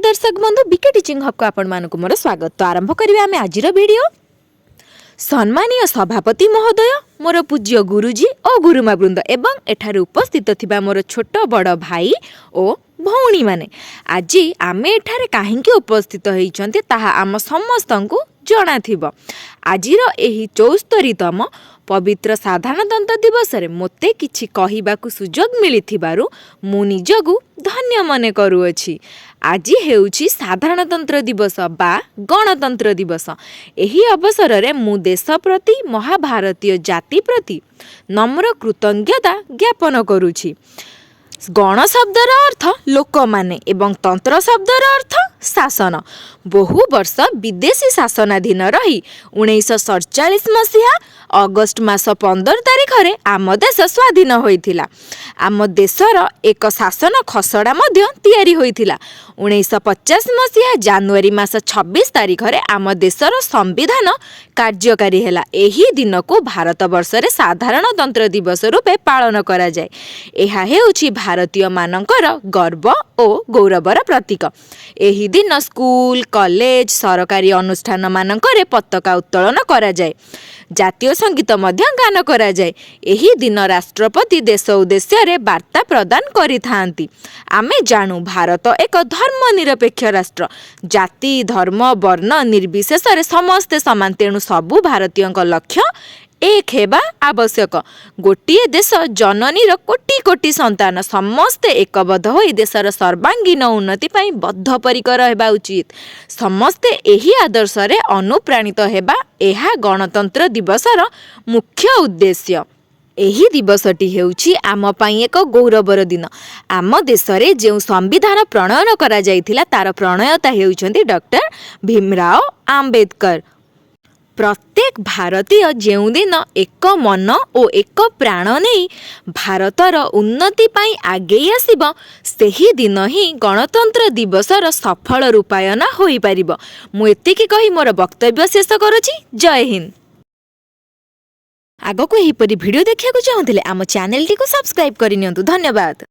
दर्शक बंधु BK teaching hub को आपण मानक मोर स्वागत। तो आरंभ करिवे आमे आजिर वीडियो। सम्मानीय सभापति महोदय, मोर पूज्य गुरुजी और गुरुमा वृंद एवं एठारे उपस्थित थिबा मोर छोट बड़ भाई और भौणी माने, आज आमे एठारे काहेकि उपस्थित होइछन्ते ताहा आम समस्तंकु जणा थिबो। आजिर एही 74तम पवित्र साधारणतंत्र दिवस रे मोते किछि कहिबाकु सुजोग मिलिथिबारु मु निजगु धन्य मने करूअछि। आज हेउछि साधारणतंत्र दिवस बा गणतंत्र दिवस। एही अवसर रे मु देश प्रति महाभारतीय जाति प्रति नम्र कृतज्ञता ज्ञापन करूछि। गण शब्दर अर्थ लोक माने एवं तंत्र शब्दर अर्थ शासन। बहु वर्ष विदेशी शासनाधीन रही 1947 मसीहा अगस्ट मास 15 तारिख रे आम देश स्वाधीन होइथिला। आम देशर एक शासन खसड़ा मध्य तैयारी होइथिला। 1950 मसीहा जनवरी मास 26 तारिख रे आम देशर संविधान कार्यकारी हैला। एही दिन को भारत वर्ष रे साधारणतंत्र दिवस रूपे पालन करा जाय। एहा हेउछि भारतीय मानकर गर्व और गौरवर प्रतीक। एही दिन स्कूल कॉलेज सरकारी अनुष्ठान मानकरे पताका उत्तोलन करा जाय। जातीय संगीत मध्य गान करा जाय। एही दिन राष्ट्रपति देश उद्देश्य रे वार्ता प्रदान करिथांती। आमे जानू भारत एक धर्मनिरपेक्ष राष्ट्र। जाति धर्म वर्ण निर्विशेष रे समस्ते समान। तेणु सबु भारतीय लक्ष्य एक हेबा आवश्यक। गोटिए देश जननीर कोटी कोटी संतान समस्ते एकबद्ध होई देशर सर्वांगीन उन्नति पाई बद्धपरिकर हेबा उचित। समस्ते एही आदर्श रे अनुप्राणित हेबा एहा गणतंत्र दिवसर मुख्य उद्देश्य। एही दिवसटी हेउछि आम पाई एक गौरवर दिन। आम देश रे जेउ संविधान प्रणयन करा जायथिला तार प्रणयता हेउछन्ती डॉक्टर भीमराव आंबेडकर। प्रत्येक भारतीय जेउ दिन एक मन और एक प्राण नहीं भारतर उन्नति पाई आगे आसिबो सेही दिन ही गणतंत्र दिवसर सफल रूपायन होई परिबो। मु एतिकी कही मोर वक्तव्य शेष करूछि। जय हिंद। आगको एहीपरि भिडियो देखिବାକୁ चाहुथिले आम चैनल टी को सब्सक्राइब करिनियंतु। धन्यवाद।